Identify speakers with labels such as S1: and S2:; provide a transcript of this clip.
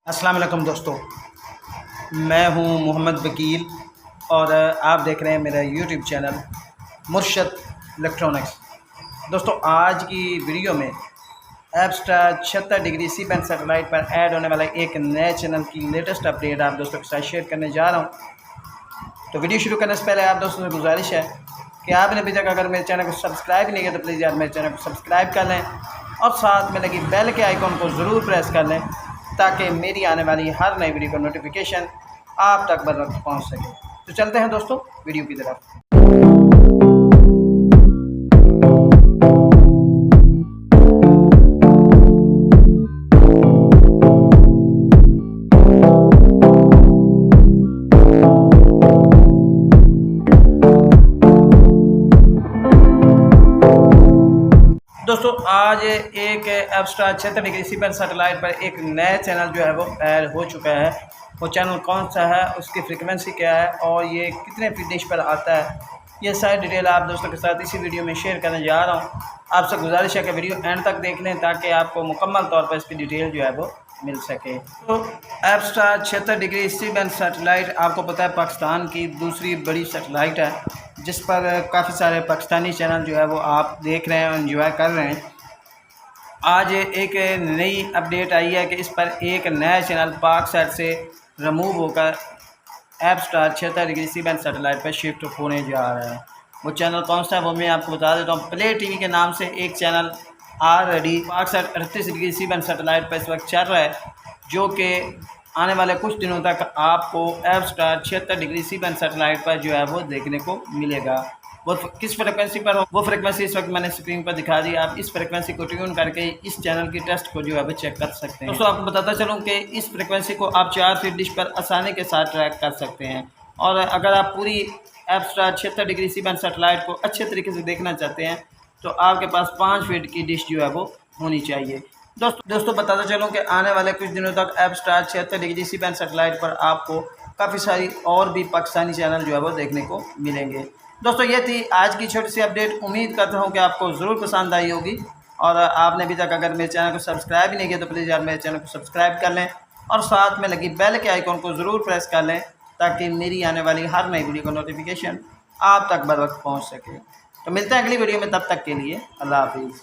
S1: अस्सलाम वालेकुम दोस्तों, मैं हूं मोहम्मद वकील और आप देख रहे हैं मेरा यूट्यूब चैनल मुर्शद इलेक्ट्रॉनिक्स। दोस्तों, आज की वीडियो में एप्स्ट्रा 76 डिग्री सी बैंड सेटेलाइट पर ऐड होने वाला एक नए चैनल की लेटेस्ट अपडेट आप दोस्तों के साथ शेयर करने जा रहा हूं। तो वीडियो शुरू करने से पहले आप दोस्तों से गुजारिश है कि आपने अभी तक अगर मेरे चैनल को सब्सक्राइब नहीं किया तो प्लीज़ यार मेरे चैनल को सब्सक्राइब कर लें और साथ में लगी बेल के आइकॉन को ज़रूर प्रेस कर लें ताकि मेरी आने वाली हर नई वीडियो का नोटिफिकेशन आप तक बर वक्त पहुँच सके। तो चलते हैं दोस्तों वीडियो की तरफ। दोस्तों, आज एक एप्स्ट्रा 76 डिग्री सी बैंड सेटेलाइट पर एक नया चैनल जो है वो ऐड हो चुका है। वो चैनल कौन सा है, उसकी फ्रीक्वेंसी क्या है और ये कितने फीट डिश पर आता है, ये सारी डिटेल आप दोस्तों के साथ इसी वीडियो में शेयर करने जा रहा हूँ। आपसे गुजारिश है कि वीडियो एंड तक देख लें ताकि आपको मुकम्मल तौर पर इसकी डिटेल जो है वो मिल सके। तो एप्स्ट्रा 76 डिग्री सी बैंड सेटेलाइट आपको पता है पाकिस्तान की दूसरी बड़ी सेटेलाइट है, जिस पर काफ़ी सारे पाकिस्तानी चैनल जो है वो आप देख रहे हैं और एंजॉय कर रहे हैं। आज एक नई अपडेट आई है कि इस पर एक नया चैनल पाक साइड से रिमूव होकर एप्स्ट्रा 76 डिग्री सी बैंड सेटेलाइट पर शिफ्ट होने जा रहा है। वो चैनल कौन सा है वो मैं आपको बता देता हूँ। प्ले टीवी के नाम से एक channel already Pak side 38 degree C band satellite पर इस वक्त चल रहा है, जो कि आने वाले कुछ दिनों तक आपको एप्स्ट्रा 76 डिग्री सी बैंड सेटेलाइट पर जो है वो देखने को मिलेगा। वो किस फ्रिक्वेंसी पर हो, वो फ्रिक्वेंसी इस वक्त मैंने स्क्रीन पर दिखा दी। आप इस फ्रिक्वेंसी को ट्यून करके इस चैनल की टेस्ट को जो है वो चेक कर सकते हैं। दोस्तों, आपको बताता चलूँ कि इस फ्रिक्वेंसी को आप 4 फीट डिश पर आसानी के साथ ट्रैक कर सकते हैं। और अगर आप पूरी एप्स्ट्रा 76 डिग्री सी बैंड सेटेलाइट को अच्छे तरीके से देखना चाहते हैं तो आपके पास 5 फीट की डिश जो है वो होनी चाहिए। दोस्तों बताता चलूँ कि आने वाले कुछ दिनों तक एप्स्ट्रा 76 डिग्री सी बैंड सेटेलाइट पर आपको काफ़ी सारी और भी पाकिस्तानी चैनल जो है वो देखने को मिलेंगे। दोस्तों, ये थी आज की छोटी सी अपडेट। उम्मीद करता हूँ कि आपको ज़रूर पसंद आई होगी और आपने अभी तक अगर मेरे चैनल को सब्सक्राइब ही नहीं किया तो प्लीज़ यार मेरे चैनल को सब्सक्राइब कर लें और साथ में लगी बेल के आइकॉन को ज़रूर प्रेस कर लें ताकि मेरी आने वाली हर नई वीडियो का नोटिफिकेशन आप तक बर वक्त पहुँच सके। तो मिलते हैं अगली वीडियो में, तब तक के लिए अल्लाह हाफिज़।